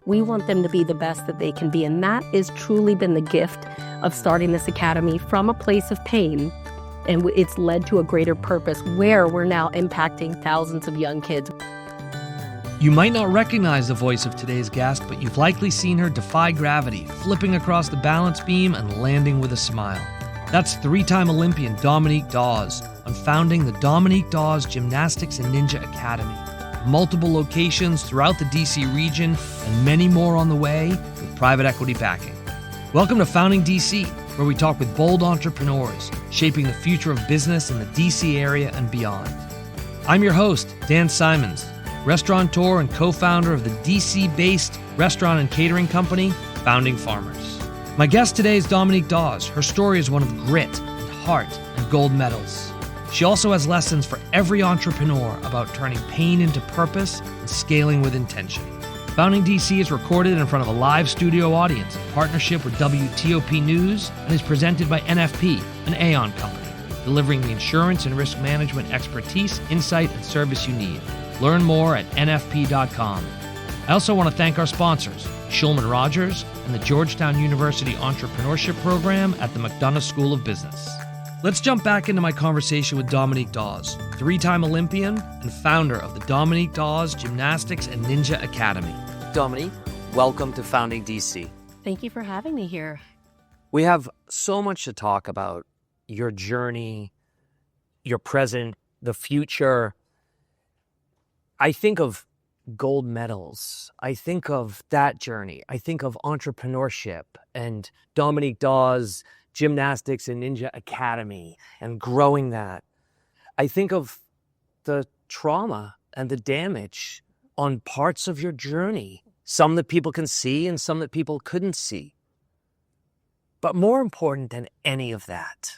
We want them to be the best that they can be. And that has truly been the gift of starting this academy from a place of pain. And it's led to a greater purpose where we're now impacting thousands of young kids. You might not recognize the voice of today's guest, but you've likely seen her defy gravity, flipping across the balance beam and landing with a smile. That's three-time Olympian Dominique Dawes on founding the Dominique Dawes Gymnastics and Ninja Academy. Multiple locations throughout the DC region and many more on the way with private equity backing. Welcome to Founding DC, where we talk with bold entrepreneurs shaping the future of business in the DC area and beyond. I'm your host, Dan Simons, restaurateur and co-founder of the DC-based restaurant and catering company, Founding Farmers. My guest today is Dominique Dawes. Her story is one of grit and heart and gold medals. She also has lessons for every entrepreneur about turning pain into purpose and scaling with intention. Founding DC is recorded in front of a live studio audience in partnership with WTOP News and is presented by NFP, an Aon company, delivering the insurance and risk management expertise, insight, and service you need. Learn more at nfp.com. I also want to thank our sponsors, Shulman Rogers and the Georgetown University Entrepreneurship Program at the McDonough School of Business. Let's jump back into my conversation with Dominique Dawes, three-time Olympian and founder of the Dominique Dawes Gymnastics and Ninja Academy. Dominique, welcome to Founding DC. Thank you for having me here. We have so much to talk about: your journey, your present, the future. I think of gold medals. I think of that journey. I think of entrepreneurship and Dominique Dawes Gymnastics and Ninja Academy and growing that. I think of the trauma and the damage on parts of your journey, some that people can see and some that people couldn't see. But more important than any of that,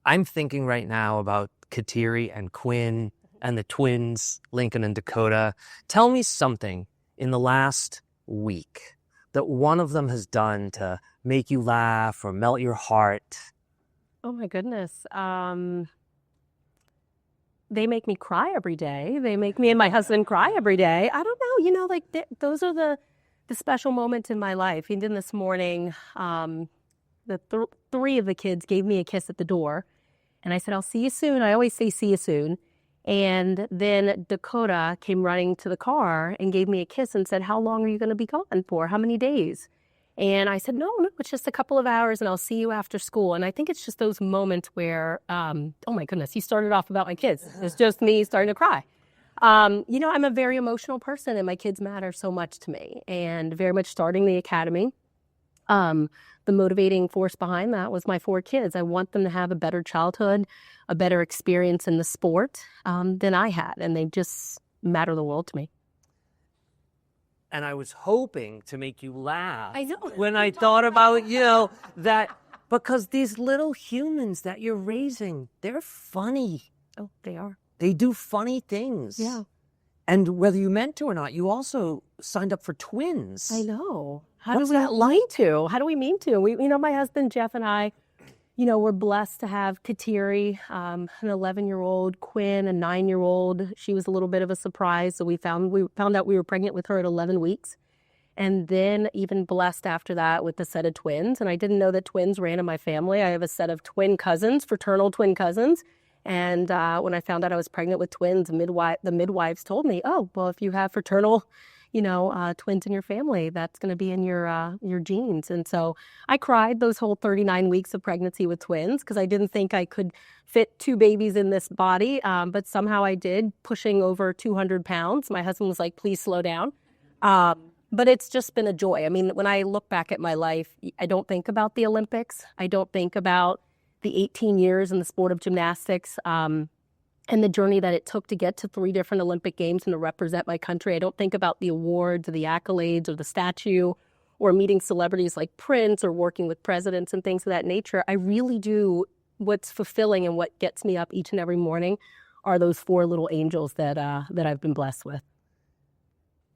I'm thinking right now about Kateri and Quinn and the twins, Lincoln and Dakota. Tell me something in the last week that one of them has done to make you laugh or melt your heart. Oh my goodness. They make me cry every day. They make me and my husband cry every day. I don't know, those are the special moments in my life. Even this morning, three of the kids gave me a kiss at the door. And I said, I'll see you soon. I always say, see you soon. And then Dakota came running to the car and gave me a kiss and said, how long are you going to be gone for? How many days? And I said, no, it's just a couple of hours and I'll see you after school. And I think it's just those moments where, oh my goodness, you started off about my kids. It's just me starting to cry. I'm a very emotional person and my kids matter so much to me, and very much starting the academy. The motivating force behind that was my 4 kids. I want them to have a better childhood, a better experience in the sport than I had. And they just matter the world to me. And I was hoping to make you laugh. I know. When I thought about, that, because these little humans that you're raising, they're funny. Oh, they are. They do funny things. Yeah. And whether you meant to or not, you also signed up for twins. I know. How do we mean to? My husband, Jeff, and I, we're blessed to have Kateri, an 11-year-old, Quinn, a 9-year-old. She was a little bit of a surprise. So we found out we were pregnant with her at 11 weeks. And then even blessed after that with a set of twins. And I didn't know that twins ran in my family. I have a set of twin cousins, fraternal twin cousins. And when I found out I was pregnant with twins, the midwives told me, oh, well, if you have fraternal twins in your family, that's going to be in your genes. And so I cried those whole 39 weeks of pregnancy with twins because I didn't think I could fit 2 babies in this body. But somehow I did, pushing over 200 pounds. My husband was like, please slow down. But it's just been a joy. I mean, when I look back at my life, I don't think about the Olympics. I don't think about the 18 years in the sport of gymnastics. And the journey that it took to get to 3 different Olympic Games and to represent my country. I don't think about the awards or the accolades or the statue or meeting celebrities like Prince or working with presidents and things of that nature. I really do. What's fulfilling and what gets me up each and every morning are those 4 little angels that I've been blessed with.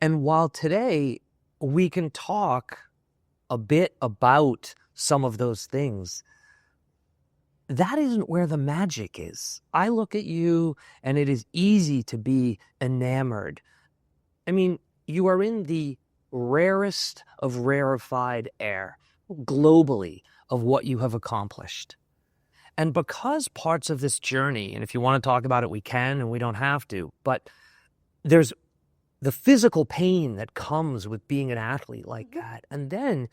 And while today we can talk a bit about some of those things, that isn't where the magic is. I look at you and it is easy to be enamored. I mean, you are in the rarest of rarefied air globally of what you have accomplished. And because parts of this journey, and if you want to talk about it, we can, and we don't have to, but there's the physical pain that comes with being an athlete like that. And then,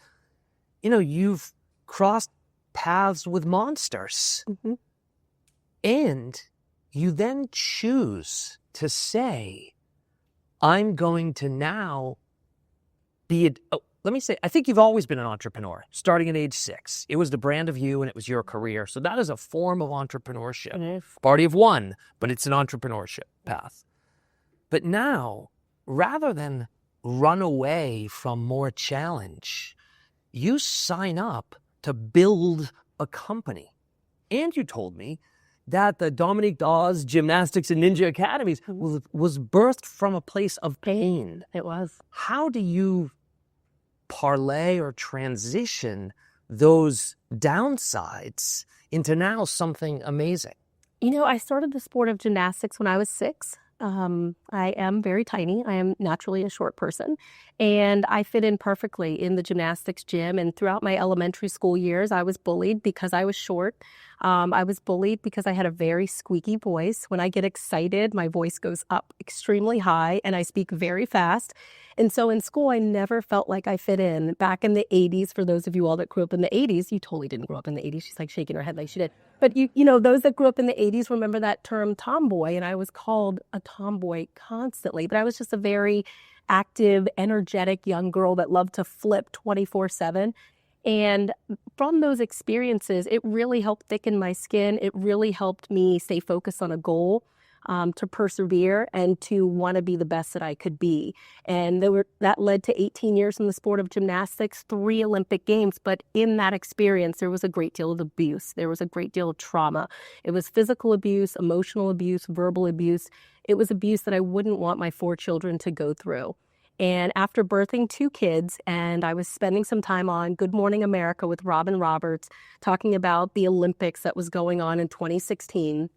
you've crossed paths with monsters. Mm-hmm. And you then choose to say, I'm going to now be I think you've always been an entrepreneur, starting at age 6. It was the brand of you and it was your career. So that is a form of entrepreneurship. Mm-hmm. Party of one, but it's an entrepreneurship path. But now, rather than run away from more challenge, you sign up to build a company. And you told me that the Dominique Dawes Gymnastics and Ninja Academies was birthed from a place of pain. It was. How do you parlay or transition those downsides into now something amazing? I started the sport of gymnastics when I was 6. I am very tiny. I am naturally a short person, and I fit in perfectly in the gymnastics gym. And throughout my elementary school years, I was bullied because I was short. I was bullied because I had a very squeaky voice. When I get excited, my voice goes up extremely high and I speak very fast. And so in school, I never felt like I fit in. Back in the 80s, for those of you all that grew up in the 80s, you totally didn't grow up in the 80s. She's like shaking her head like she did. But those that grew up in the 80s remember that term tomboy, and I was called a tomboy constantly. But I was just a very active, energetic young girl that loved to flip 24/7. And from those experiences, it really helped thicken my skin. It really helped me stay focused on a goal, to persevere and to want to be the best that I could be. And that led to 18 years in the sport of gymnastics, 3 Olympic Games. But in that experience, there was a great deal of abuse. There was a great deal of trauma. It was physical abuse, emotional abuse, verbal abuse. It was abuse that I wouldn't want my 4 children to go through. And after birthing 2 kids, and I was spending some time on Good Morning America with Robin Roberts, talking about the Olympics that was going on in 2016,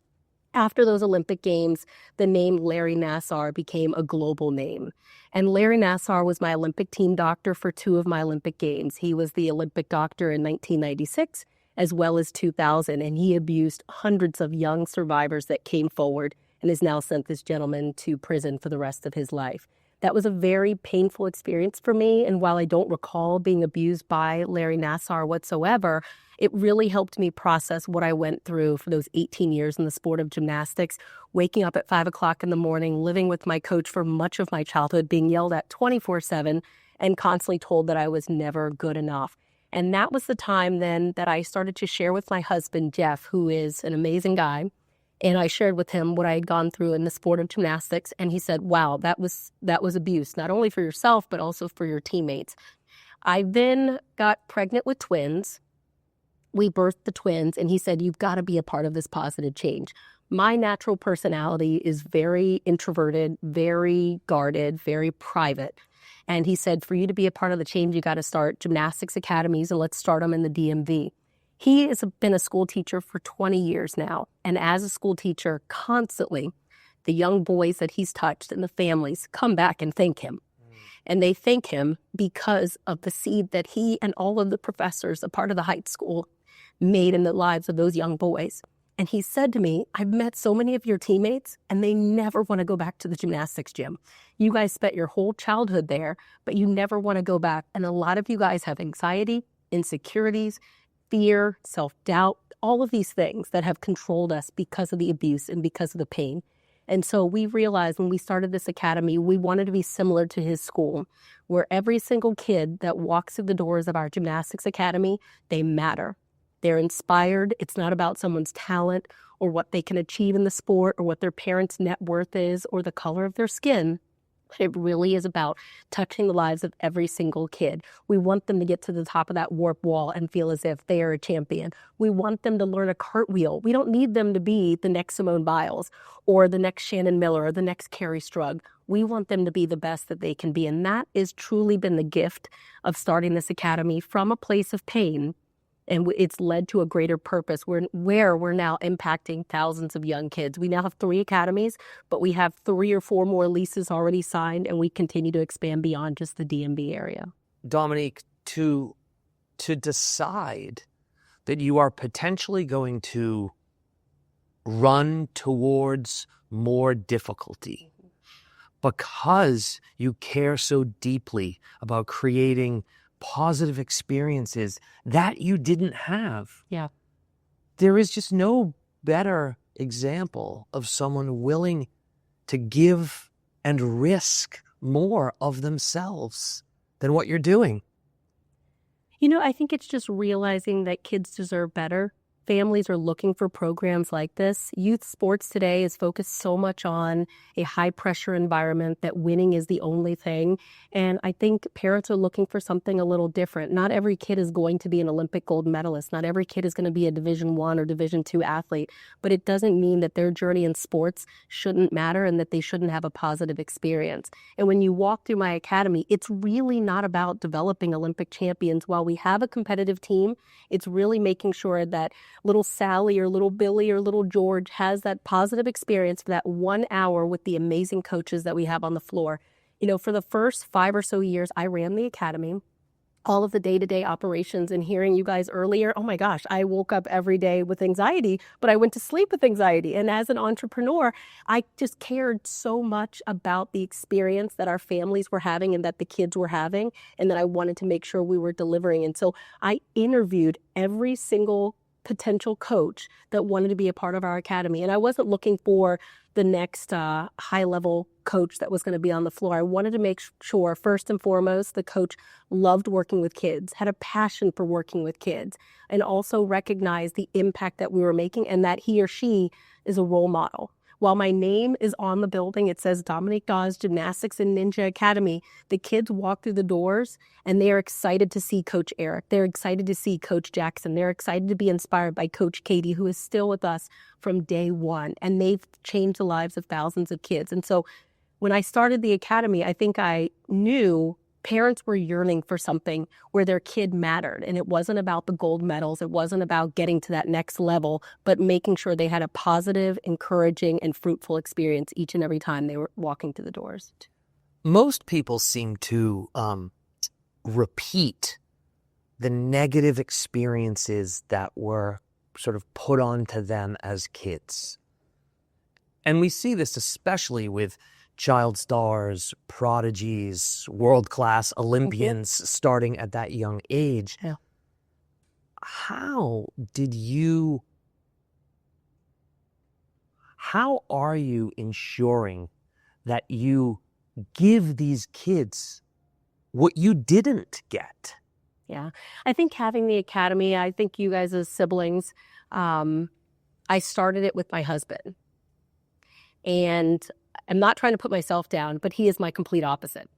after those Olympic Games, the name Larry Nassar became a global name. And Larry Nassar was my Olympic team doctor for 2 of my Olympic Games. He was the Olympic doctor in 1996 as well as 2000, and he abused hundreds of young survivors that came forward and has now sent this gentleman to prison for the rest of his life. That was a very painful experience for me, and while I don't recall being abused by Larry Nassar whatsoever, it really helped me process what I went through for those 18 years in the sport of gymnastics, waking up at 5 o'clock in the morning, living with my coach for much of my childhood, being yelled at 24/7, and constantly told that I was never good enough. And that was the time then that I started to share with my husband, Jeff, who is an amazing guy. And I shared with him what I had gone through in the sport of gymnastics. And he said, wow, that was abuse, not only for yourself, but also for your teammates. I then got pregnant with twins. We birthed the twins, and he said, you've got to be a part of this positive change. My natural personality is very introverted, very guarded, very private. And he said, for you to be a part of the change, you got to start gymnastics academies, and let's start them in the DMV. He has been a school teacher for 20 years now. And as a school teacher, constantly, the young boys that he's touched and the families come back and thank him. And they thank him because of the seed that he and all of the professors, a part of the Heights School, made in the lives of those young boys. And he said to me, I've met so many of your teammates, and they never want to go back to the gymnastics gym. You guys spent your whole childhood there, but you never want to go back. And a lot of you guys have anxiety, insecurities, fear, self-doubt, all of these things that have controlled us because of the abuse and because of the pain. And so we realized when we started this academy, we wanted to be similar to his school, where every single kid that walks through the doors of our gymnastics academy, they matter. They're inspired. It's not about someone's talent or what they can achieve in the sport or what their parents' net worth is or the color of their skin. It really is about touching the lives of every single kid. We want them to get to the top of that warp wall and feel as if they are a champion. We want them to learn a cartwheel. We don't need them to be the next Simone Biles or the next Shannon Miller or the next Carrie Strug. We want them to be the best that they can be. And that has truly been the gift of starting this academy from a place of pain And it's led to a greater purpose where we're now impacting thousands of young kids. We now have 3 academies, but we have 3 or 4 more leases already signed, and we continue to expand beyond just the DMV area. Dominique, to decide that you are potentially going to run towards more difficulty because you care so deeply about creating positive experiences that you didn't have. Yeah. There is just no better example of someone willing to give and risk more of themselves than what you're doing. I think it's just realizing that kids deserve better. Families are looking for programs like this. Youth sports today is focused so much on a high-pressure environment that winning is the only thing. And I think parents are looking for something a little different. Not every kid is going to be an Olympic gold medalist. Not every kid is going to be a Division I or Division II athlete. But it doesn't mean that their journey in sports shouldn't matter and that they shouldn't have a positive experience. And when you walk through my academy, it's really not about developing Olympic champions. While we have a competitive team, it's really making sure that little Sally or little Billy or little George has that positive experience for that 1 hour with the amazing coaches that we have on the floor. For the first 5 or so years, I ran the academy, all of the day-to-day operations, and hearing you guys earlier, oh my gosh, I woke up every day with anxiety, but I went to sleep with anxiety. And as an entrepreneur, I just cared so much about the experience that our families were having and that the kids were having, and that I wanted to make sure we were delivering. And so I interviewed every single potential coach that wanted to be a part of our academy. And I wasn't looking for the next high-level coach that was going to be on the floor. I wanted to make sure, first and foremost, the coach loved working with kids, had a passion for working with kids, and also recognized the impact that we were making and that he or she is a role model. While my name is on the building, it says Dominique Dawes Gymnastics and Ninja Academy. The kids walk through the doors and they are excited to see Coach Eric. They're excited to see Coach Jackson. They're excited to be inspired by Coach Katie, who is still with us from day one. And they've changed the lives of thousands of kids. And so when I started the academy, I think I knew parents were yearning for something where their kid mattered. And it wasn't about the gold medals. It wasn't about getting to that next level, but making sure they had a positive, encouraging, and fruitful experience each and every time they were walking through the doors. Most people seem to repeat the negative experiences that were sort of put onto them as kids. And we see this especially with child stars, prodigies, world-class Olympians starting at that young age. Yeah. How are you ensuring that you give these kids what you didn't get? Yeah. I think having the academy, I think you guys as siblings, I started it with my husband. And I'm not trying to put myself down, but he is my complete opposite.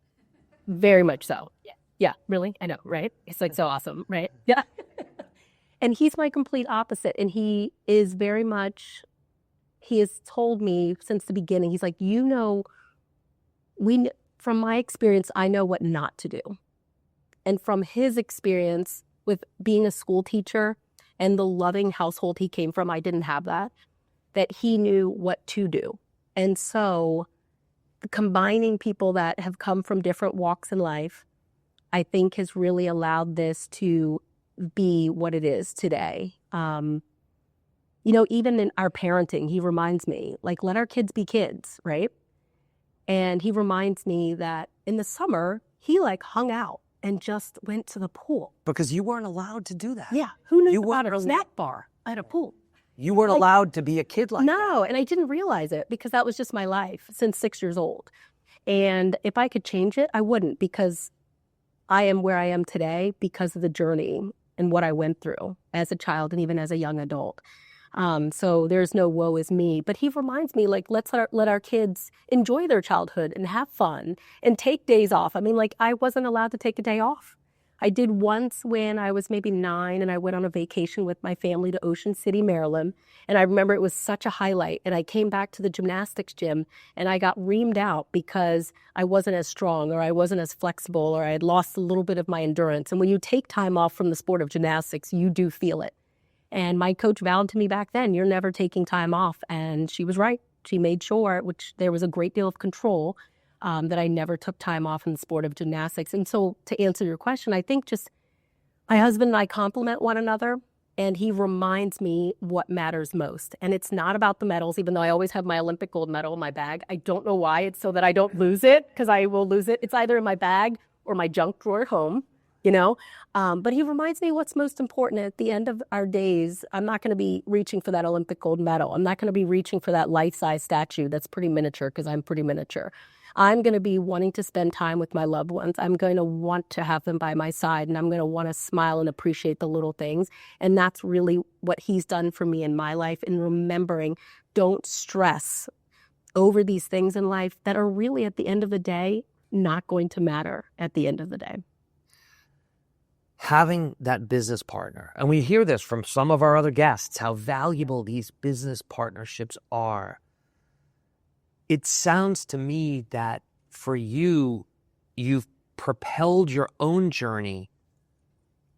Very much so. Yeah. Yeah, really? I know, right? It's like so awesome, right? Yeah. And he's my complete opposite. And he is very much, he has told me since the beginning, he's like, from my experience, I know what not to do. And from his experience with being a school teacher and the loving household he came from, I didn't have that he knew what to do. And so combining people that have come from different walks in life, I think has really allowed this to be what it is today. Even in our parenting, he reminds me, like, let our kids be kids, right? And he reminds me that in the summer, he hung out and just went to the pool. Because you weren't allowed to do that. Yeah. Who knew about a snack bar at a pool? You weren't allowed to be a kid like that. No, and I didn't realize it because that was just my life since 6 years old. And if I could change it, I wouldn't, because I am where I am today because of the journey and what I went through as a child and even as a young adult. So there's no woe is me. But he reminds me, let's let our kids enjoy their childhood and have fun and take days off. I mean, I wasn't allowed to take a day off. I did once when I was maybe 9 and I went on a vacation with my family to Ocean City, Maryland. And I remember it was such a highlight. And I came back to the gymnastics gym and I got reamed out because I wasn't as strong or I wasn't as flexible or I had lost a little bit of my endurance. And when you take time off from the sport of gymnastics, you do feel it. And my coach vowed to me back then, you're never taking time off. And she was right. She made sure, which there was a great deal of control, that I never took time off in the sport of gymnastics. And so to answer your question, I think just my husband and I complement one another, and he reminds me what matters most. And it's not about the medals, even though I always have my Olympic gold medal in my bag. I don't know why. It's so that I don't lose it, because I will lose it. It's either in my bag or my junk drawer at home, you know. But he reminds me what's most important. At the end of our days, I'm not going to be reaching for that Olympic gold medal. I'm not going to be reaching for that life-size statue that's pretty miniature, because I'm pretty miniature. I'm going to be wanting to spend time with my loved ones. I'm going to want to have them by my side, and I'm going to want to smile and appreciate the little things. And that's really what he's done for me in my life. And remembering, don't stress over these things in life that are really, at the end of the day, not going to matter at the end of the day. Having that business partner, and we hear this from some of our other guests, how valuable these business partnerships are. It sounds to me that for you, you've propelled your own journey,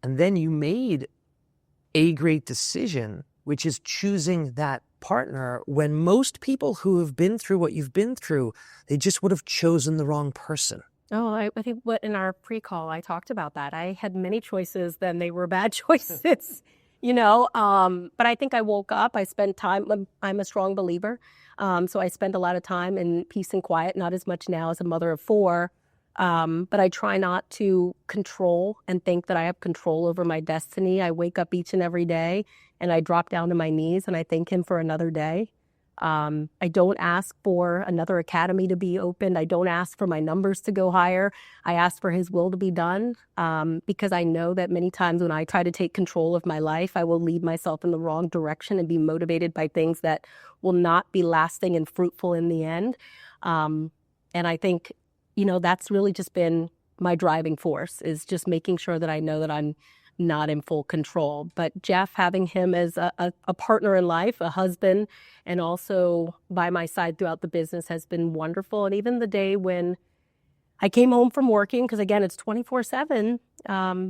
and then you made a great decision, which is choosing that partner, when most people who have been through what you've been through, they just would have chosen the wrong person. Oh, I think what in our pre-call, I talked about that. I had many choices, then they were bad choices, you know. But I think I woke up, I spent time, I'm a strong believer. So I spend a lot of time in peace and quiet, not as much now as a mother of 4. But I try not to control and think that I have control over my destiny. I wake up each and every day and I drop down to my knees and I thank him for another day. I don't ask for another academy to be opened. I don't ask for my numbers to go higher. I ask for his will to be done, because I know that many times when I try to take control of my life, I will lead myself in the wrong direction and be motivated by things that will not be lasting and fruitful in the end. And I think, you know, that's really just been my driving force, is just making sure that I know that I'm not in full control. But Jeff, having him as a partner in life, a husband, and also by my side throughout the business has been wonderful. And even the day when I came home from working, because again, it's 24/7,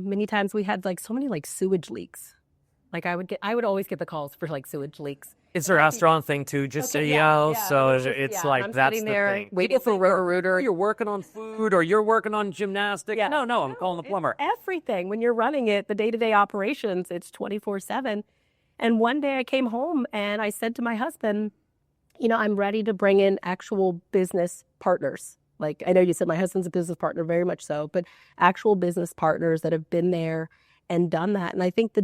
many times we had so many sewage leaks. I would always get the calls for sewage leaks. It's a restaurant thing too, just Okay, so you yeah, know. yeah. So It's just- it's yeah, like I'm that's sitting the there thing. waiting for Roto-Rooter. You're working on food or you're working on gymnastics. Yeah. No, I'm calling the plumber. Everything. When you're running it, the day-to-day operations, it's 24/7. And one day I came home and I said to my husband, you know, I'm ready to bring in actual business partners. I know you said my husband's a business partner, very much so, but actual business partners that have been there and done that. And I think the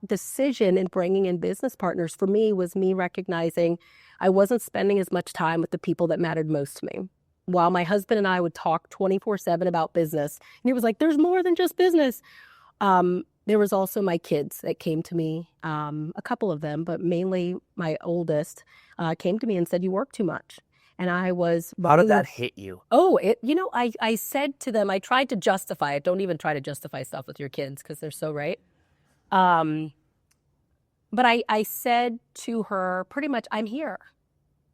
decision in bringing in business partners for me was me recognizing I wasn't spending as much time with the people that mattered most to me. While my husband and I would talk 24/7 about business, and he was like, there's more than just business. There was also my kids that came to me, a couple of them, but mainly my oldest, came to me and said, you work too much. And I was... How did that hit you? Oh, I said to them, I tried to justify it. Don't even try to justify stuff with your kids because they're so right. But I said to her pretty much, I'm here.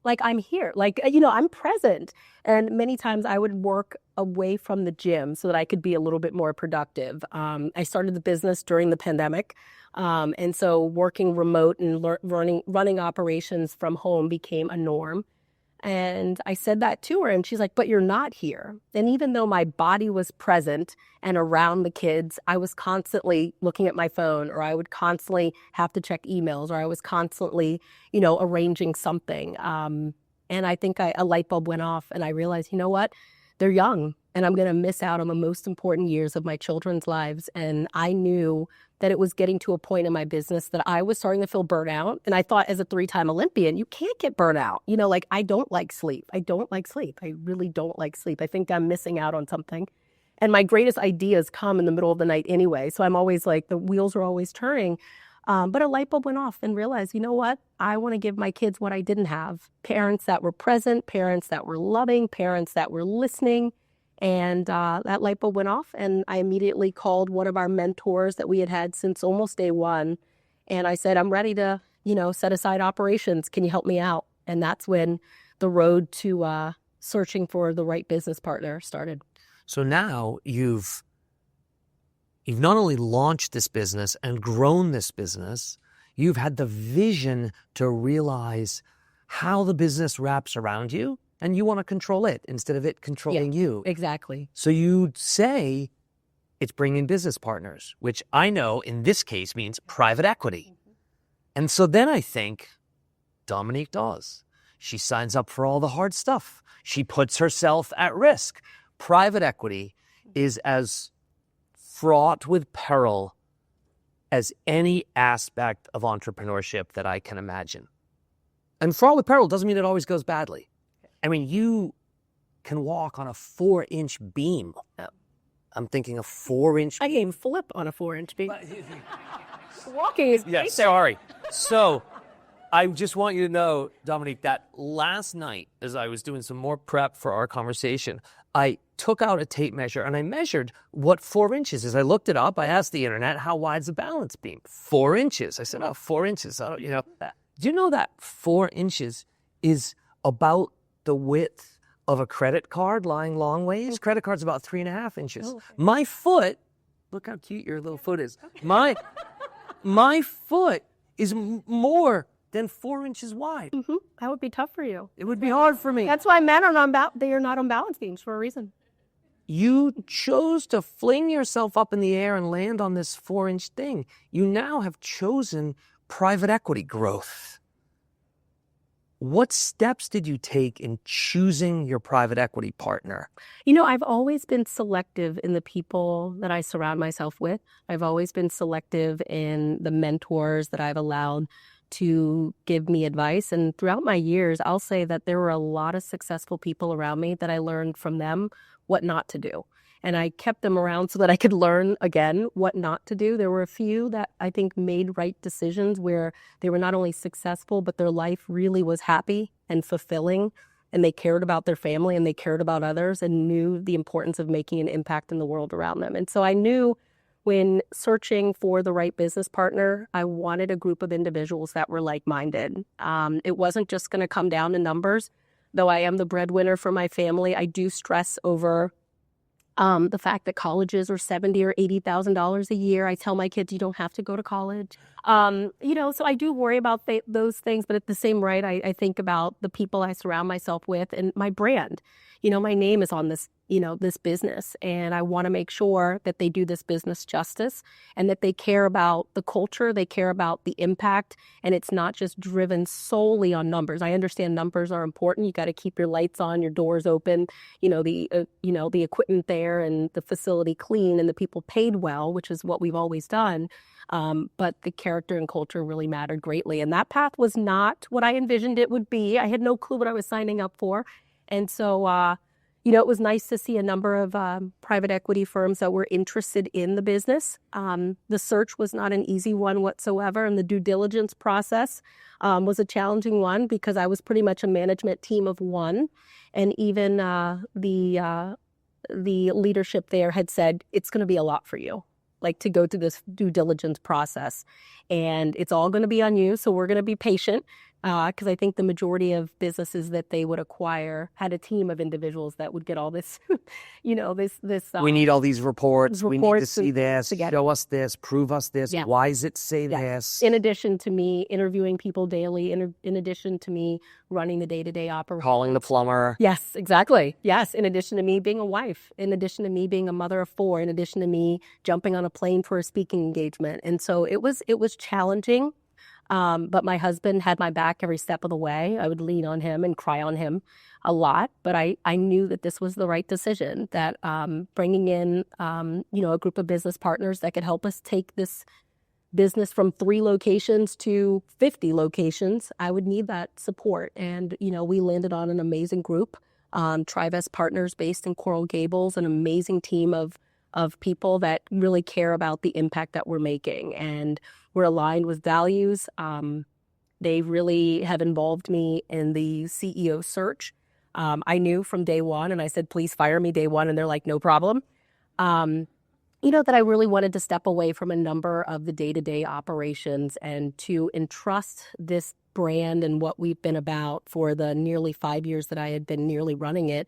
I'm here. I'm present. And many times I would work away from the gym so that I could be a little bit more productive. I started the business during the pandemic. And so working remote and running operations from home became a norm. And I said that to her and she's like, but you're not here. And even though my body was present and around the kids, I was constantly looking at my phone, or I would constantly have to check emails, or I was constantly, arranging something. And I think a light bulb went off and I realized, you know what? They're young and I'm going to miss out on the most important years of my children's lives. And I knew that it was getting to a point in my business that I was starting to feel burnout. And I thought, as a 3-time Olympian, you can't get burnout. I don't like sleep. I don't like sleep. I really don't like sleep. I think I'm missing out on something. And my greatest ideas come in the middle of the night anyway. So I'm always the wheels are always turning. But a light bulb went off and realized, you know what? I want to give my kids what I didn't have. Parents that were present, parents that were loving, parents that were listening. And that light bulb went off, and I immediately called one of our mentors that we had had since almost day one. And I said, I'm ready to, set aside operations. Can you help me out? And that's when the road to searching for the right business partner started. So now you've not only launched this business and grown this business, you've had the vision to realize how the business wraps around you, and you want to control it instead of it controlling you. Exactly. So you'd say it's bringing business partners, which I know in this case means private equity. And so then I think, Dominique Dawes, she signs up for all the hard stuff. She puts herself at risk. Private equity is as fraught with peril as any aspect of entrepreneurship that I can imagine. And fraught with peril doesn't mean it always goes badly. I mean, you can walk on a 4-inch beam. I'm thinking a 4-inch. I can flip on a 4-inch beam. Walking is Yeah, sorry. So I just want you to know, Dominique, that last night, as I was doing some more prep for our conversation, I took out a tape measure and I measured what 4 inches is. I looked it up. I asked the internet, how wide's a balance beam? 4 inches. I said, 4 inches. Do you know that 4 inches is about the width of a credit card lying long ways? Credit card's about 3.5 inches. Oh, okay. My foot, look how cute your little foot is. Okay. My foot is more than 4 inches wide. Mm-hmm. That would be tough for you. It would be hard for me. That's why men are they are not on balance beams for a reason. You chose to fling yourself up in the air and land on this 4-inch thing. You now have chosen private equity growth. What steps did you take in choosing your private equity partner? I've always been selective in the people that I surround myself with. I've always been selective in the mentors that I've allowed to give me advice. And throughout my years, I'll say that there were a lot of successful people around me that I learned from them what not to do. And I kept them around so that I could learn again what not to do. There were a few that I think made right decisions where they were not only successful, but their life really was happy and fulfilling. And they cared about their family and they cared about others and knew the importance of making an impact in the world around them. And so I knew when searching for the right business partner, I wanted a group of individuals that were like-minded. It wasn't just going to come down to numbers. Though I am the breadwinner for my family, I do stress over the fact that colleges are $70,000 or $80,000 a year. I tell my kids, you don't have to go to college. So I do worry about those things, but at the same rate, I think about the people I surround myself with and my brand. My name is on this, this business, and I want to make sure that they do this business justice and that they care about the culture, they care about the impact, and it's not just driven solely on numbers. I understand numbers are important. You got to keep your lights on, your doors open, the equipment there and the facility clean and the people paid well, which is what we've always done. But the character and culture really mattered greatly. And that path was not what I envisioned it would be. I had no clue what I was signing up for. And so, it was nice to see a number of private equity firms that were interested in the business. The search was not an easy one whatsoever. And the due diligence process was a challenging one because I was pretty much a management team of one. And even the leadership there had said, it's going to be a lot for you, like to go through this due diligence process. And it's all going to be on you. So we're going to be patient. Because I think the majority of businesses that they would acquire had a team of individuals that would get all this, we need all these reports. We need to see this, together. Show us this, prove us this. Yeah. Why does it say this? In addition to me interviewing people daily, in addition to me running the day-to-day operation. Calling the plumber. Yes, exactly. Yes, in addition to me being a wife, in addition to me being a mother of 4, in addition to me jumping on a plane for a speaking engagement. And so it was challenging. But my husband had my back every step of the way. I would lean on him and cry on him a lot. But I knew that this was the right decision, that bringing in, a group of business partners that could help us take this business from 3 locations to 50 locations, I would need that support. And, we landed on an amazing group, Trivest Partners based in Coral Gables, an amazing team of people that really care about the impact that we're making. And we're aligned with values. They really have involved me in the CEO search. I knew from day one, and I said, please fire me day one. And they're like, no problem. That I really wanted to step away from a number of the day-to-day operations and to entrust this brand and what we've been about for the nearly 5 years that I had been nearly running it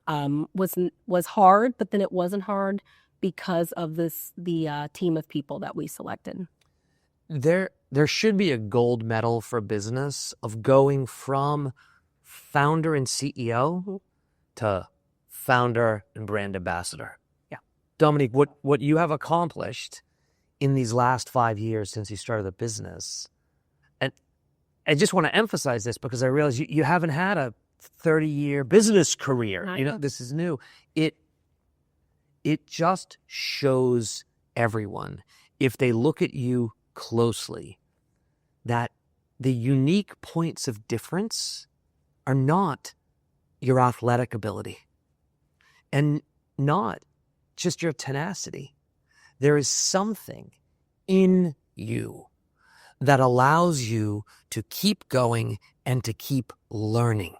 was hard, but then it wasn't hard because of the team of people that we selected. There should be a gold medal for business of going from founder and CEO to founder and brand ambassador. Yeah. Dominique, what you have accomplished in these last 5 years since you started the business, and I just want to emphasize this because I realize you haven't had a 30-year business career. This is new. It just shows everyone, if they look at you closely, that the unique points of difference are not your athletic ability and not just your tenacity. There is something in you that allows you to keep going and to keep learning.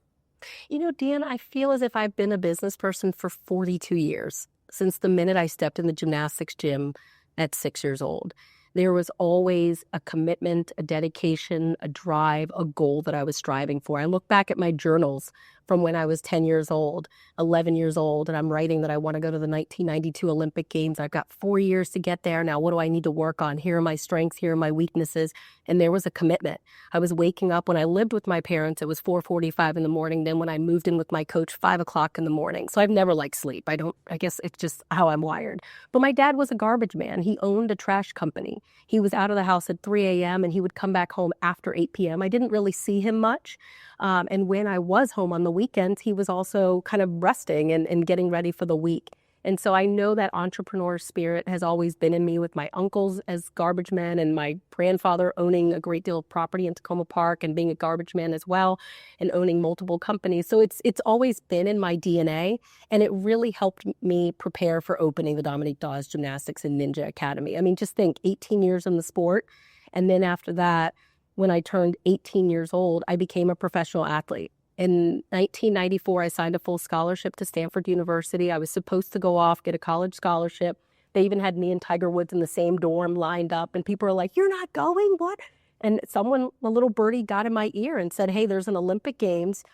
Dan, I feel as if I've been a business person for 42 years, since the minute I stepped in the gymnastics gym at 6 years old. There was always a commitment, a dedication, a drive, a goal that I was striving for. I look back at my journals from when I was 10 years old, 11 years old, and I'm writing that I want to go to the 1992 Olympic Games. I've got 4 years to get there. Now, what do I need to work on? Here are my strengths. Here are my weaknesses. And there was a commitment. I was waking up when I lived with my parents. It was 4:45 in the morning. Then when I moved in with my coach, 5 o'clock in the morning. So I've never liked sleep. I guess it's just how I'm wired. But my dad was a garbage man. He owned a trash company. He was out of the house at 3 a.m. and he would come back home after 8 p.m. I didn't really see him much. And when I was home on the weekends, he was also kind of resting and getting ready for the week. And so I know that entrepreneur spirit has always been in me, with my uncles as garbage men and my grandfather owning a great deal of property in Tacoma Park and being a garbage man as well and owning multiple companies. So it's always been in my DNA, and it really helped me prepare for opening the Dominique Dawes Gymnastics and Ninja Academy. I mean, just think, 18 years in the sport. And then after that, when I turned 18 years old, I became a professional athlete. In 1994, I signed a full scholarship to Stanford University. I was supposed to go off, get a college scholarship. They even had me and Tiger Woods in the same dorm lined up, and people are like, "You're not going? What?" And someone, a little birdie, got in my ear and said, "Hey, there's an Olympic Games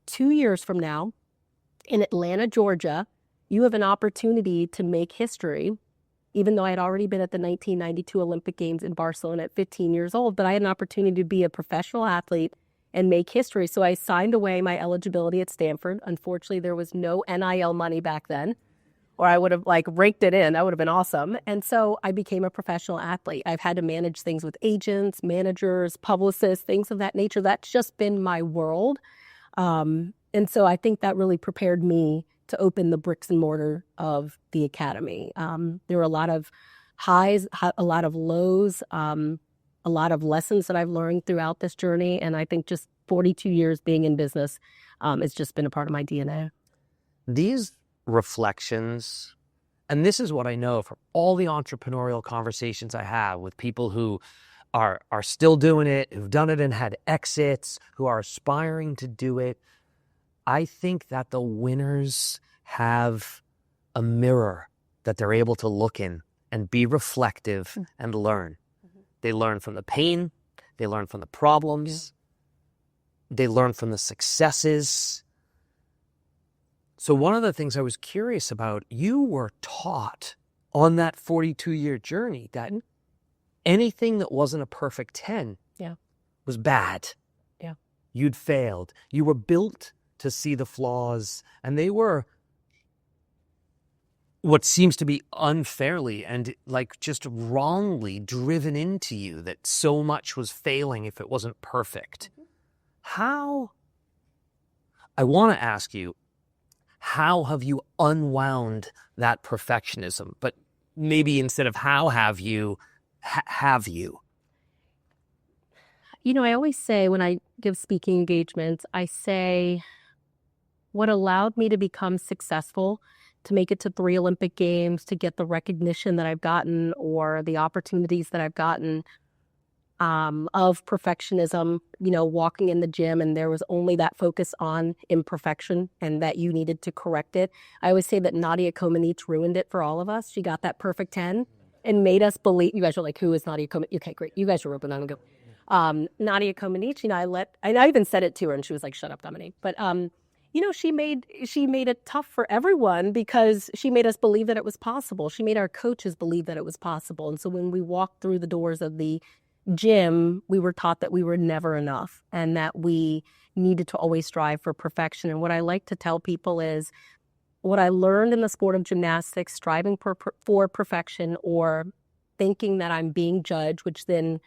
2 years from now in Atlanta, Georgia. You have an opportunity to make history." Even though I had already been at the 1992 Olympic Games in Barcelona at 15 years old, but I had an opportunity to be a professional athlete and make history. So I signed away my eligibility at Stanford. Unfortunately, there was no NIL money back then, or I would have raked it in. That would have been awesome. And so I became a professional athlete. I've had to manage things with agents, managers, publicists, things of that nature. That's just been my world. And so I think that really prepared me to open the bricks and mortar of the academy. There were a lot of highs, a lot of lows, a lot of lessons that I've learned throughout this journey. And I think just 42 years being in business, it's just been a part of my DNA. These reflections, and this is what I know from all the entrepreneurial conversations I have with people who are still doing it, who've done it and had exits, who are aspiring to do it. I think that the winners have a mirror that they're able to look in and be reflective and learn. They learn from the pain. They learn from the problems. They learn from the successes. So one of the things I was curious about, you were taught on that 42-year journey that anything that wasn't a perfect 10 was bad. Yeah. You'd failed. You were built to see the flaws, and they were what seems to be unfairly and just wrongly driven into you, that so much was failing if it wasn't perfect. I want to ask you, how have you unwound that perfectionism? But maybe instead of how have you, have you? I always say when I give speaking engagements, I say, what allowed me to become successful, to make it to 3 Olympic Games, to get the recognition that I've gotten or the opportunities that I've gotten, of perfectionism, walking in the gym and there was only that focus on imperfection and that you needed to correct it. I always say that Nadia Comaneci ruined it for all of us. She got that perfect 10 and made us believe. You guys are like, who is Nadia Comaneci? Okay, great. You guys are open. I'm going to go. Nadia Comaneci, I even said it to her and she was like, shut up, Dominique. But, she made it tough for everyone because she made us believe that it was possible. She made our coaches believe that it was possible. And so when we walked through the doors of the gym, we were taught that we were never enough and that we needed to always strive for perfection. And what I like to tell people is what I learned in the sport of gymnastics, striving for perfection or thinking that I'm being judged, which then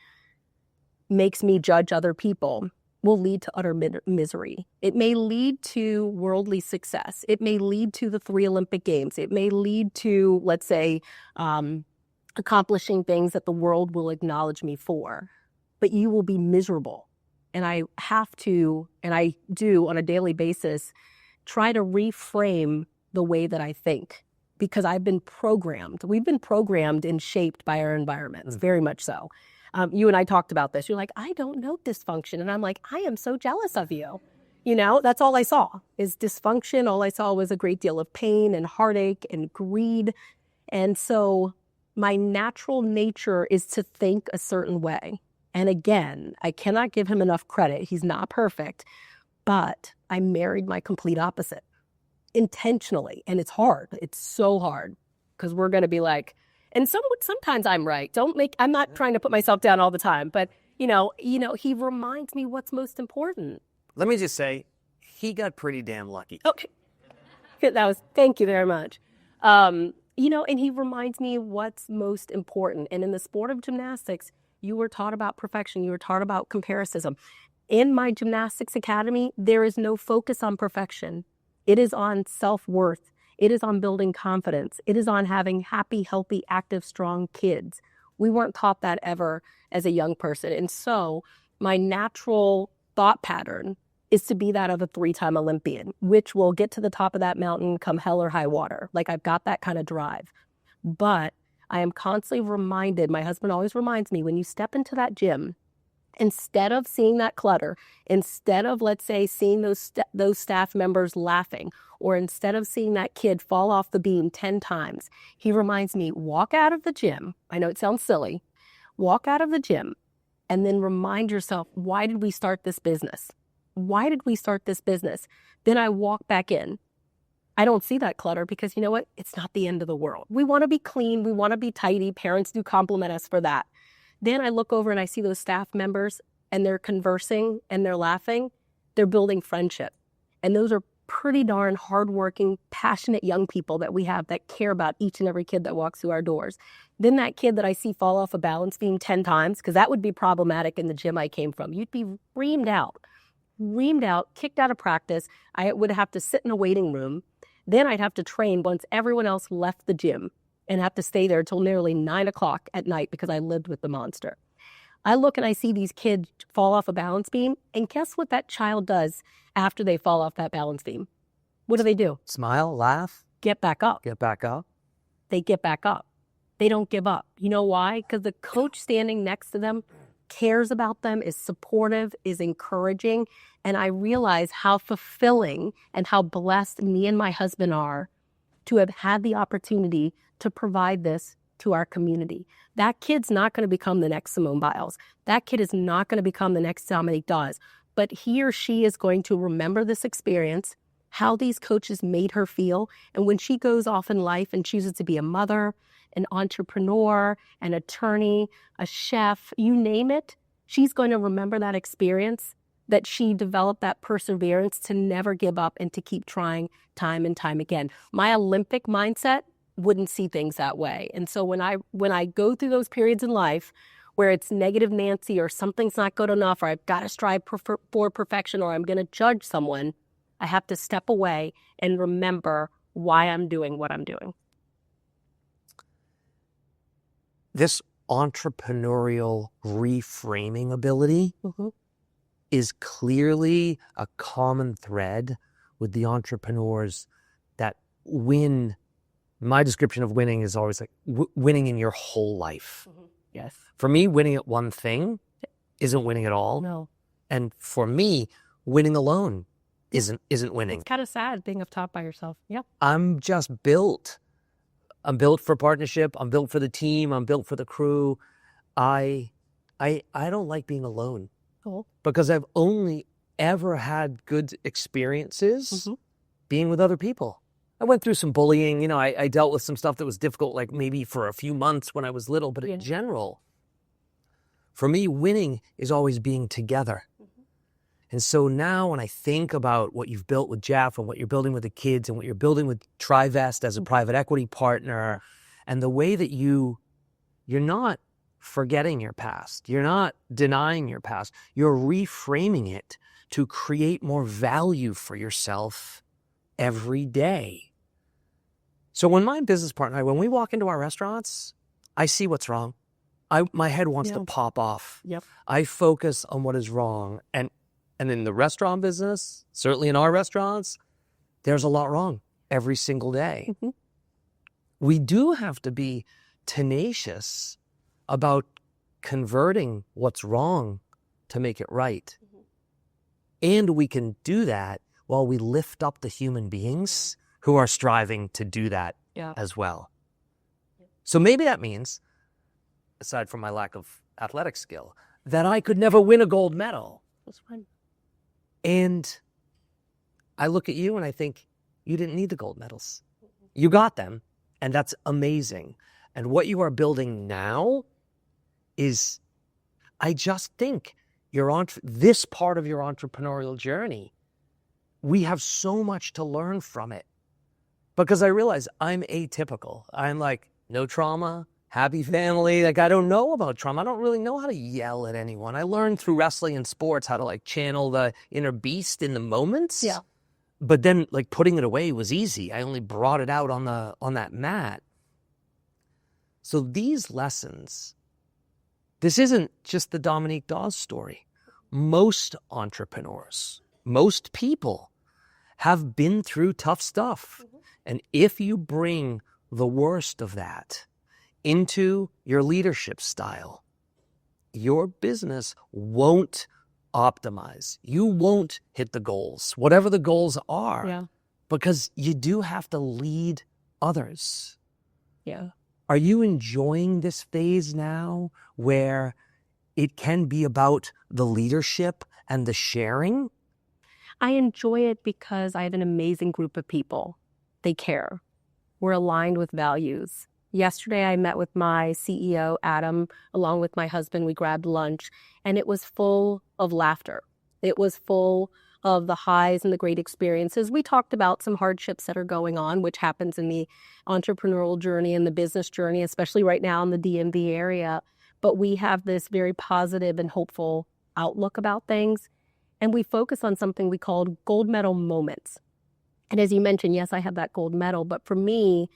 makes me judge other people, will lead to utter misery. It may lead to worldly success. It may lead to the 3 Olympic Games. It may lead to, let's say, accomplishing things that the world will acknowledge me for, but you will be miserable. And I have to, and I do on a daily basis, try to reframe the way that I think because I've been programmed. We've been programmed and shaped by our environments, very much so. You and I talked about this. You're like, I don't know dysfunction. And I'm like, I am so jealous of you. That's all I saw is dysfunction. All I saw was a great deal of pain and heartache and greed. And so my natural nature is to think a certain way. And again, I cannot give him enough credit. He's not perfect, but I married my complete opposite intentionally. And it's hard. It's so hard because we're going to be like, and sometimes I'm right. I'm not trying to put myself down all the time, but he reminds me what's most important. Let me just say, he got pretty damn lucky. Okay. Thank you very much. And he reminds me what's most important. And in the sport of gymnastics, you were taught about perfection. You were taught about comparison. In my gymnastics academy, there is no focus on perfection. It is on self-worth. It is on building confidence. It is on having happy, healthy, active, strong kids. We weren't taught that ever as a young person. And so my natural thought pattern is to be that of a 3-time Olympian, which will get to the top of that mountain come hell or high water. Like I've got that kind of drive. But I am constantly reminded, my husband always reminds me, when you step into that gym, instead of seeing that clutter, instead of, let's say, seeing those staff members laughing, or instead of seeing that kid fall off the beam 10 times, he reminds me, walk out of the gym. I know it sounds silly. Walk out of the gym and then remind yourself, why did we start this business? Why did we start this business? Then I walk back in. I don't see that clutter because you know what? It's not the end of the world. We want to be clean. We want to be tidy. Parents do compliment us for that. Then I look over and I see those staff members and they're conversing and they're laughing. They're building friendship. And those are pretty darn hardworking, passionate young people that we have that care about each and every kid that walks through our doors. Then that kid that I see fall off a balance beam 10 times, because that would be problematic in the gym I came from. You'd be reamed out, kicked out of practice. I would have to sit in a waiting room. Then I'd have to train once everyone else left the gym and have to stay there till nearly 9 o'clock at night because I lived with the monster. I look and I see these kids fall off a balance beam, and guess what that child does after they fall off that balance beam? What do? Smile, laugh. Get back up. Get back up. They get back up. They don't give up. You know why? Because the coach standing next to them cares about them, is supportive, is encouraging. And I realize how fulfilling and how blessed me and my husband are to have had the opportunity to provide this to our community. That kid's not going to become the next Simone Biles. That kid is not going to become the next Dominique Dawes. But he or she is going to remember this experience, how these coaches made her feel. And when she goes off in life and chooses to be a mother, an entrepreneur, an attorney, a chef, you name it, she's going to remember that experience, that she developed that perseverance to never give up and to keep trying time and time again. My Olympic mindset wouldn't see things that way. And so when I go through those periods in life where it's negative Nancy or something's not good enough or I've got to strive for perfection or I'm going to judge someone, I have to step away and remember why I'm doing what I'm doing. This entrepreneurial reframing ability is clearly a common thread with the entrepreneurs that win. My description of winning is always like winning in your whole life. Yes. For me, winning at one thing isn't winning at all. No. And for me, winning alone isn't winning. It's kind of sad being up top by yourself. Yep. I'm just built. I'm built for partnership. I'm built for the team. I'm built for the crew. I don't like being alone. Cool. Because I've only ever had good experiences being with other people. I went through some bullying. You know, I dealt with some stuff that was difficult, like maybe for a few months when I was little. But in general, for me, winning is always being together. And so now when I think about what you've built with Jeff and what you're building with the kids and what you're building with Trivest as a private equity partner, and the way that you're not forgetting your past, you're not denying your past, you're reframing it to create more value for yourself every day. So when my business partner, when we walk into our restaurants, I see what's wrong. My head wants to pop off. Yep. I focus on what is wrong. And in the restaurant business, certainly in our restaurants, there's a lot wrong every single day. We do have to be tenacious about converting what's wrong to make it right. And we can do that while we lift up the human beings who are striving to do that as well. So maybe that means, aside from my lack of athletic skill, that I could never win a gold medal. That's fine. And I look at you and I think, you didn't need the gold medals. You got them, and that's amazing. And what you are building now is, I just think, this part of your entrepreneurial journey, we have so much to learn from it. Because I realize I'm atypical. I'm like, no trauma, happy family. Like, I don't know about trauma. I don't really know how to yell at anyone. I learned through wrestling and sports how to like channel the inner beast in the moments. Yeah. But then like putting it away was easy. I only brought it out on that mat. So these lessons, this isn't just the Dominique Dawes story. Most entrepreneurs, most people have been through tough stuff. And if you bring the worst of that into your leadership style, your business won't optimize. You won't hit the goals, whatever the goals are, because you do have to lead others. Yeah. Are you enjoying this phase now where it can be about the leadership and the sharing? I enjoy it because I have an amazing group of people. They care. We're aligned with values. Yesterday, I met with my CEO, Adam, along with my husband. We grabbed lunch, and it was full of laughter. It was full of the highs and the great experiences. We talked about some hardships that are going on, which happens in the entrepreneurial journey and the business journey, especially right now in the DMV area. But we have this very positive and hopeful outlook about things. And we focus on something we called gold medal moments. And as you mentioned, yes, I have that gold medal. But for me,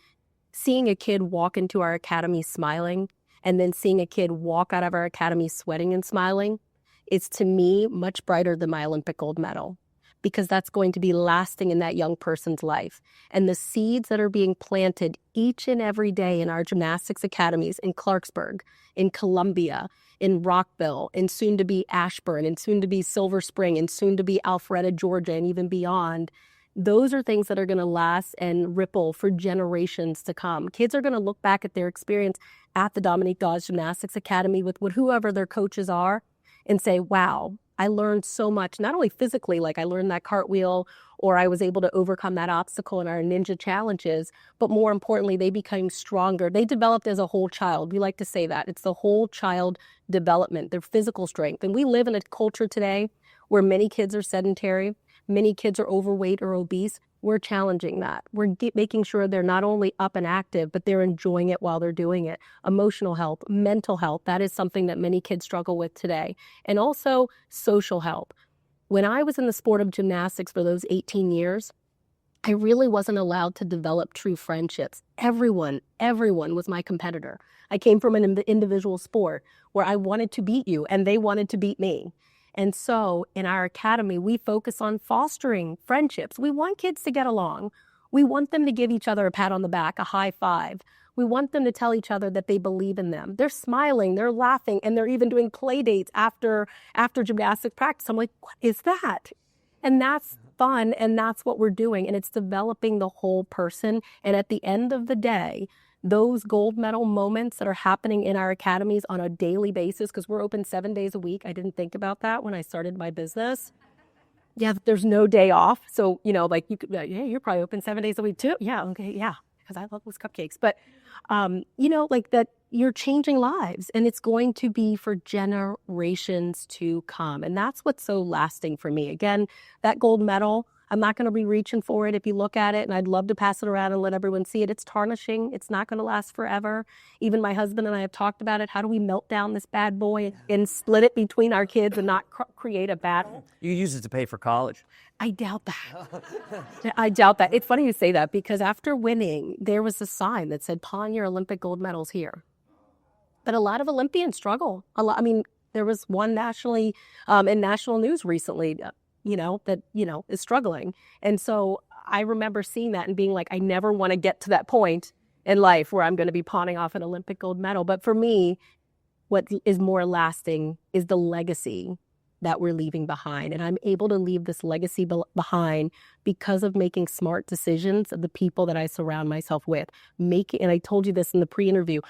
seeing a kid walk into our academy smiling and then seeing a kid walk out of our academy sweating and smiling, it's to me much brighter than my Olympic gold medal, because that's going to be lasting in that young person's life. And the seeds that are being planted each and every day in our gymnastics academies in Clarksburg, in Columbia, in Rockville, in soon to be Ashburn, and soon to be Silver Spring, and soon to be Alpharetta, Georgia, and even beyond, those are things that are going to last and ripple for generations to come. Kids are going to look back at their experience at the Dominique Dawes Gymnastics Academy with whoever their coaches are and say, wow, I learned so much, not only physically, like I learned that cartwheel, or I was able to overcome that obstacle in our ninja challenges, but more importantly, they became stronger. They developed as a whole child. We like to say that. It's the whole child development, their physical strength. And we live in a culture today where many kids are sedentary, many kids are overweight or obese. We're challenging that. We're making sure they're not only up and active, but they're enjoying it while they're doing it. Emotional health, mental health, that is something that many kids struggle with today. And also social health. When I was in the sport of gymnastics for those 18 years, I really wasn't allowed to develop true friendships. Everyone was my competitor. I came from an individual sport where I wanted to beat you and they wanted to beat me. And so in our academy, we focus on fostering friendships. We want kids to get along. We want them to give each other a pat on the back, a high five. We want them to tell each other that they believe in them. They're smiling, they're laughing, and they're even doing play dates after gymnastics practice. I'm like, what is that? And that's fun, and that's what we're doing. And it's developing the whole person. And at the end of the day, those gold medal moments that are happening in our academies on a daily basis, because we're open 7 days a week. I didn't think about that when I started my business. Yeah, there's no day off. So, like you could, yeah, you're probably open 7 days a week too. Yeah, okay, yeah, because I love those cupcakes. But, like that, you're changing lives, and it's going to be for generations to come. And that's what's so lasting for me. Again, that gold medal, I'm not going to be reaching for it if you look at it, and I'd love to pass it around and let everyone see it. It's tarnishing. It's not going to last forever. Even my husband and I have talked about it. How do we melt down this bad boy and split it between our kids and not create a battle? You use it to pay for college. I doubt that. I doubt that. It's funny you say that, because after winning, there was a sign that said, pawn your Olympic gold medals here. But a lot of Olympians struggle. There was one nationally in national news recently, that is struggling. And so I remember seeing that and being like, I never want to get to that point in life where I'm going to be pawning off an Olympic gold medal. But for me, what is more lasting is the legacy that we're leaving behind. And I'm able to leave this legacy behind because of making smart decisions of the people that I surround myself with. And I told you this in the pre-interview,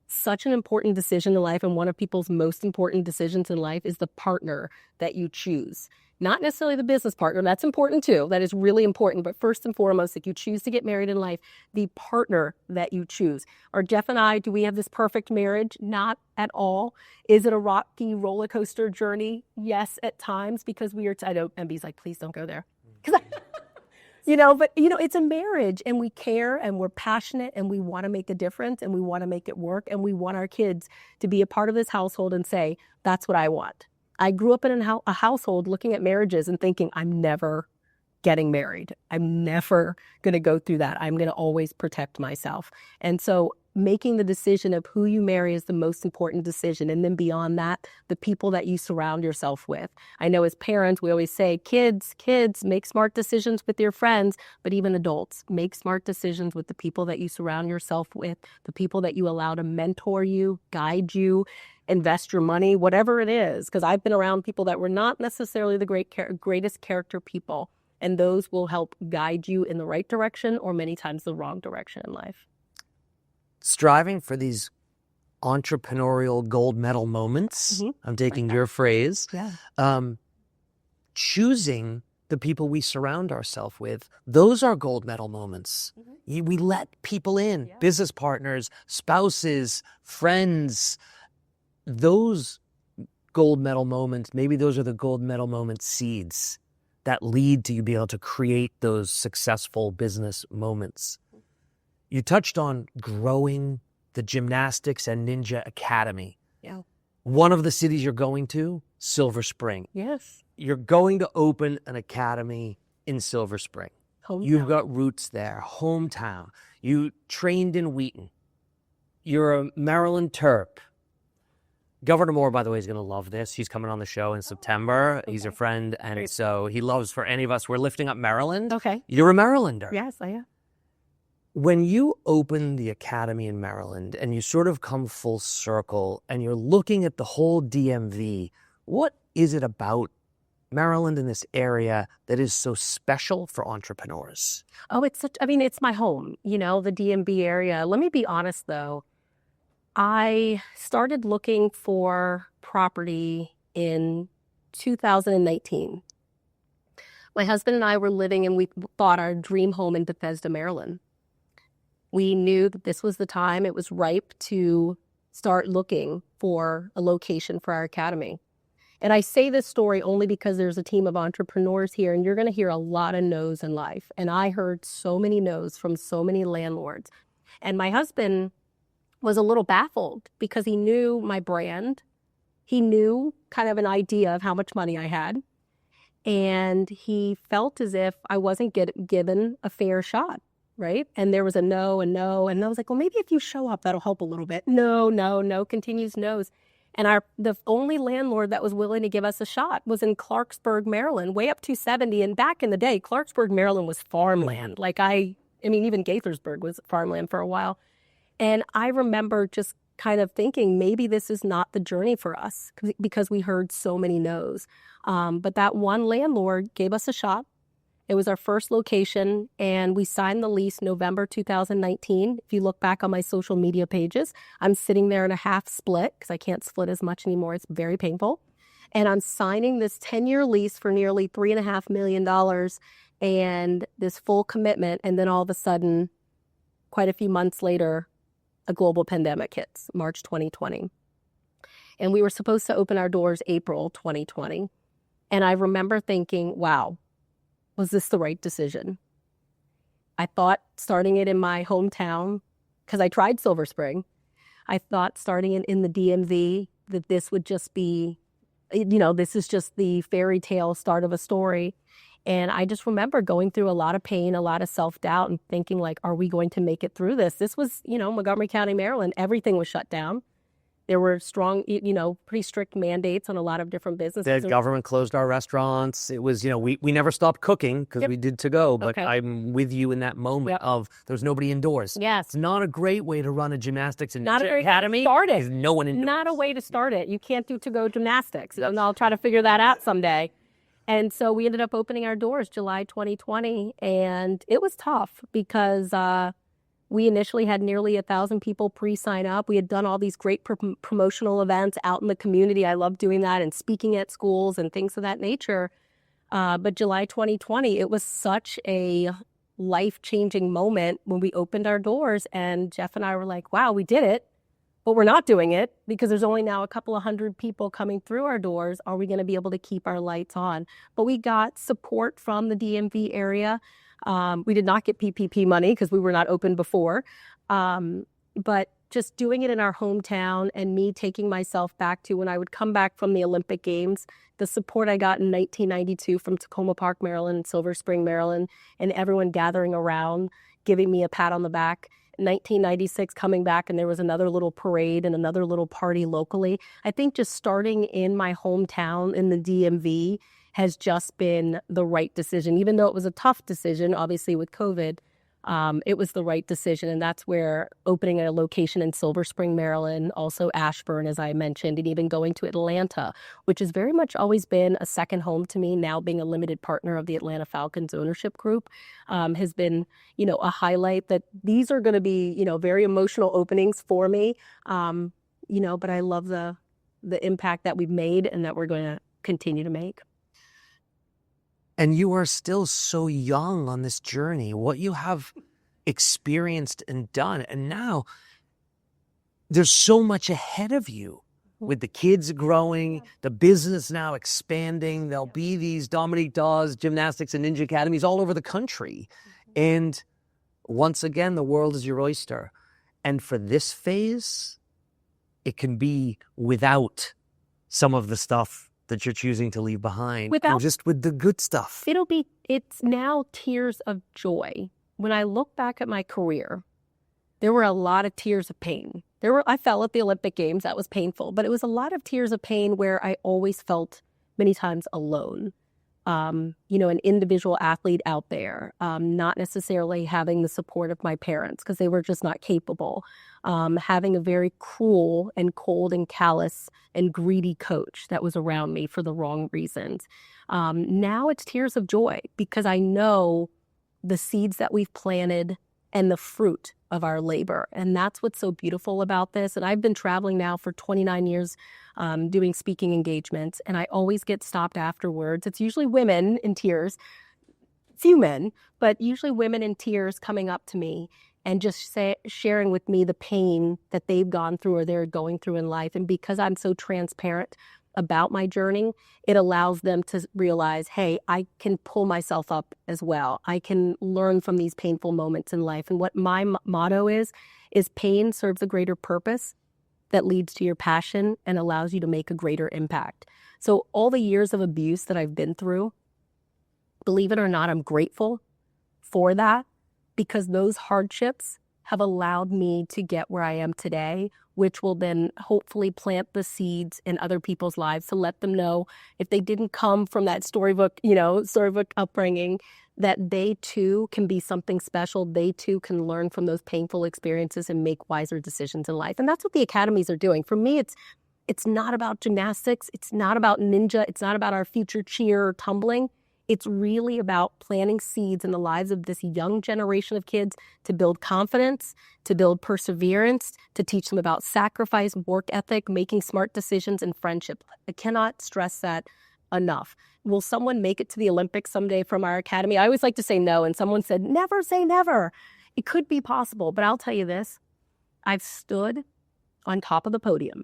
such an important decision in life, and one of people's most important decisions in life is the partner that you choose. Not necessarily the business partner. That's important too. That is really important. But first and foremost, if you choose to get married in life, the partner that you choose. Are Jeff and I, do we have this perfect marriage? Not at all. Is it a rocky roller coaster journey? Yes, at times, because we are, MB's like, please don't go there. It's a marriage, and we care, and we're passionate, and we want to make a difference, and we want to make it work, and we want our kids to be a part of this household and say, that's what I want. I grew up in a household looking at marriages and thinking, I'm never getting married. I'm never going to go through that. I'm going to always protect myself. And so making the decision of who you marry is the most important decision. And then beyond that, the people that you surround yourself with. I know as parents, we always say, kids, make smart decisions with your friends, but even adults, make smart decisions with the people that you surround yourself with, the people that you allow to mentor you, guide you, invest your money, whatever it is. Because I've been around people that were not necessarily the greatest character people, and those will help guide you in the right direction or many times the wrong direction in life. Striving for these entrepreneurial gold medal moments, I'm taking your phrase, choosing the people we surround ourselves with, those are gold medal moments. We let people in, business partners, spouses, friends. Those gold medal moments, maybe those are the gold medal moment seeds that lead to you being able to create those successful business moments. You touched on growing the Gymnastics and Ninja Academy. Yeah. One of the cities you're going to, Silver Spring. Yes. You're going to open an academy in Silver Spring. Hometown. You've got roots there, hometown. You trained in Wheaton. You're a Maryland Terp. Governor Moore, by the way, is going to love this. He's coming on the show in September. Okay. He's a friend, and Great. So he loves, for any of us, we're lifting up Maryland. Okay. You're a Marylander. Yes, I am. When you open the academy in Maryland and you sort of come full circle and you're looking at the whole DMV, what is it about Maryland in this area that is so special for entrepreneurs? Oh, it's my home, the DMV area. Let me be honest, though. I started looking for property in 2019. My husband and I were living, and we bought our dream home in Bethesda, Maryland. We knew that this was the time. It was ripe to start looking for a location for our academy. And I say this story only because there's a team of entrepreneurs here, and you're going to hear a lot of no's in life. And I heard so many no's from so many landlords. And my husband was a little baffled because he knew my brand. He knew kind of an idea of how much money I had. And he felt as if I wasn't given a fair shot, right? And there was a no and no. And I was like, well, maybe if you show up, that'll help a little bit. No, continues no's. And the only landlord that was willing to give us a shot was in Clarksburg, Maryland, way up 270. And back in the day, Clarksburg, Maryland was farmland. Like I mean, even Gaithersburg was farmland for a while. And I remember just kind of thinking maybe this is not the journey for us because we heard so many no's. But that one landlord gave us a shot. It was our first location, and we signed the lease November 2019. If you look back on my social media pages, I'm sitting there in a half split because I can't split as much anymore. It's very painful. And I'm signing this 10-year lease for nearly $3.5 million and this full commitment. And then all of a sudden, quite a few months later, a global pandemic hits, March 2020. And we were supposed to open our doors April 2020. And I remember thinking, wow, was this the right decision? I thought starting it in my hometown, because I tried Silver Spring, I thought starting it in the DMV, that this would just be, this is just the fairy tale start of a story. And I just remember going through a lot of pain, a lot of self-doubt, and thinking like, are we going to make it through this? This was, Montgomery County, Maryland. Everything was shut down. There were strong, pretty strict mandates on a lot of different businesses. The government closed our restaurants. It was, we never stopped cooking because we did to go. But Okay. I'm with you in that moment of there's nobody indoors. Yes. It's not a great way to run a gymnastics and Not a great academy. start it. There's no one indoors. Not a way to start it. You can't do to-go gymnastics. And I'll try to figure that out someday. And so we ended up opening our doors July 2020. And it was tough because we initially had nearly 1,000 people pre-sign up. We had done all these great promotional events out in the community. I love doing that and speaking at schools and things of that nature. But July 2020, it was such a life-changing moment when we opened our doors. And Jeff and I were like, wow, we did it. But we're not doing it because there's only now a couple of hundred people coming through our doors. Are we going to be able to keep our lights on? But we got support from the DMV area. We did not get PPP money because we were not open before. But just doing it in our hometown and me taking myself back to when I would come back from the Olympic Games, the support I got in 1992 from Tacoma Park, Maryland, and Silver Spring, Maryland, and everyone gathering around, giving me a pat on the back. 1996 coming back and there was another little parade and another little party locally. I think just starting in my hometown in the DMV has just been the right decision. Even though it was a tough decision, obviously with COVID, it was the right decision. And that's where opening a location in Silver Spring, Maryland, also Ashburn, as I mentioned, and even going to Atlanta, which has very much always been a second home to me, now being a limited partner of the Atlanta Falcons ownership group, has been, a highlight that these are going to be, very emotional openings for me. But I love the impact that we've made and that we're going to continue to make. And you are still so young on this journey, what you have experienced and done. And now there's so much ahead of you with the kids growing, the business now expanding. There'll be these Dominique Dawes Gymnastics and Ninja Academies all over the country. And once again, the world is your oyster. And for this phase, it can be without some of the stuff that you're choosing to leave behind, and just with the good stuff. It's now tears of joy. When I look back at my career, there were a lot of tears of pain. I fell at the Olympic Games. That was painful, but it was a lot of tears of pain where I always felt many times alone. An individual athlete out there, not necessarily having the support of my parents because they were just not capable, having a very cruel and cold and callous and greedy coach that was around me for the wrong reasons. Now it's tears of joy because I know the seeds that we've planted and the fruit of our labor. And that's what's so beautiful about this. And I've been traveling now for 29 years doing speaking engagements, and I always get stopped afterwards. It's usually women in tears, few men, but usually women in tears coming up to me and just sharing with me the pain that they've gone through or they're going through in life. And because I'm so transparent about my journey, it allows them to realize, hey, I can pull myself up as well. I can learn from these painful moments in life. And what my motto is pain serves a greater purpose that leads to your passion and allows you to make a greater impact. So all the years of abuse that I've been through, believe it or not, I'm grateful for that because those hardships have allowed me to get where I am today, which will then hopefully plant the seeds in other people's lives to let them know if they didn't come from that storybook upbringing, that they too can be something special. They too can learn from those painful experiences and make wiser decisions in life. And that's what the academies are doing. For me, it's not about gymnastics. It's not about ninja. It's not about our future cheer or tumbling. It's really about planting seeds in the lives of this young generation of kids to build confidence, to build perseverance, to teach them about sacrifice, work ethic, making smart decisions, and friendship. I cannot stress that enough. Will someone make it to the Olympics someday from our academy? I always like to say no, and someone said, never say never. It could be possible, but I'll tell you this. I've stood on top of the podium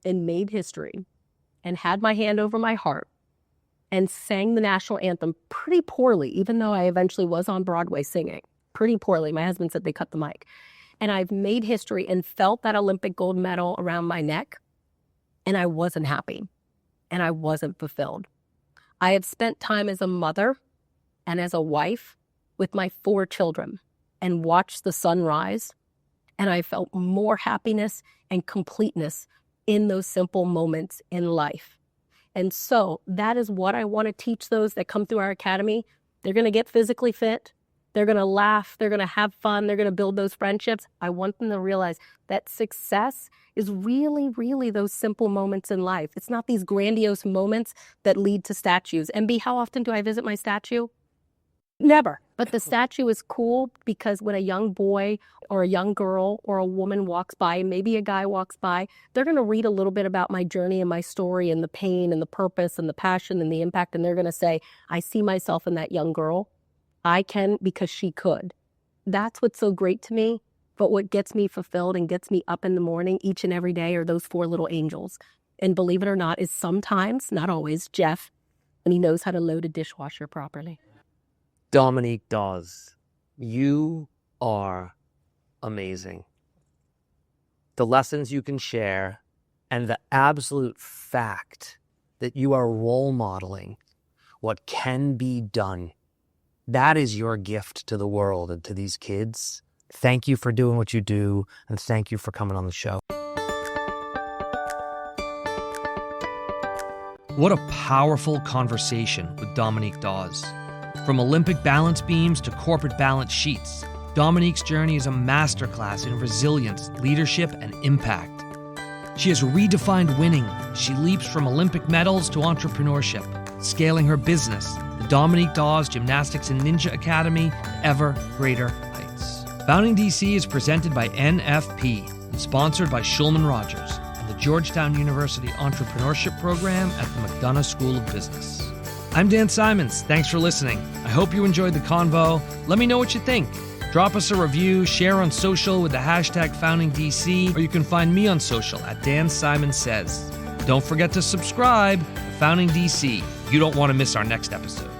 and made history and had my hand over my heart and sang the national anthem pretty poorly, even though I eventually was on Broadway singing pretty poorly. My husband said they cut the mic. And I've made history and felt that Olympic gold medal around my neck, and I wasn't happy and I wasn't fulfilled. I have spent time as a mother and as a wife with my 4 children and watched the sun rise, and I felt more happiness and completeness in those simple moments in life. And so that is what I want to teach those that come through our academy. They're going to get physically fit. They're going to laugh. They're going to have fun. They're going to build those friendships. I want them to realize that success is really, really those simple moments in life. It's not these grandiose moments that lead to statues. And B, how often do I visit my statue? Never. But the statue is cool because when a young boy or a young girl or a woman walks by, maybe a guy walks by, they're going to read a little bit about my journey and my story and the pain and the purpose and the passion and the impact. And they're going to say, I see myself in that young girl. I can because she could. That's what's so great to me. But what gets me fulfilled and gets me up in the morning each and every day are those 4 little angels. And believe it or not, is sometimes, not always, Jeff, and he knows how to load a dishwasher properly. Dominique Dawes, you are amazing. The lessons you can share and the absolute fact that you are role modeling what can be done. That is your gift to the world and to these kids. Thank you for doing what you do, and thank you for coming on the show. What a powerful conversation with Dominique Dawes. From Olympic balance beams to corporate balance sheets, Dominique's journey is a masterclass in resilience, leadership, and impact. She has redefined winning. She leaps from Olympic medals to entrepreneurship, scaling her business, the Dominique Dawes Gymnastics and Ninja Academy, to ever greater heights. Founding DC is presented by NFP and sponsored by Shulman Rogers and the Georgetown University Entrepreneurship Program at the McDonough School of Business. I'm Dan Simons. Thanks for listening. I hope you enjoyed the convo. Let me know what you think. Drop us a review, share on social with the hashtag FoundingDC, or you can find me on social at Dan Simon Says. Don't forget to subscribe to Founding DC. You don't want to miss our next episode.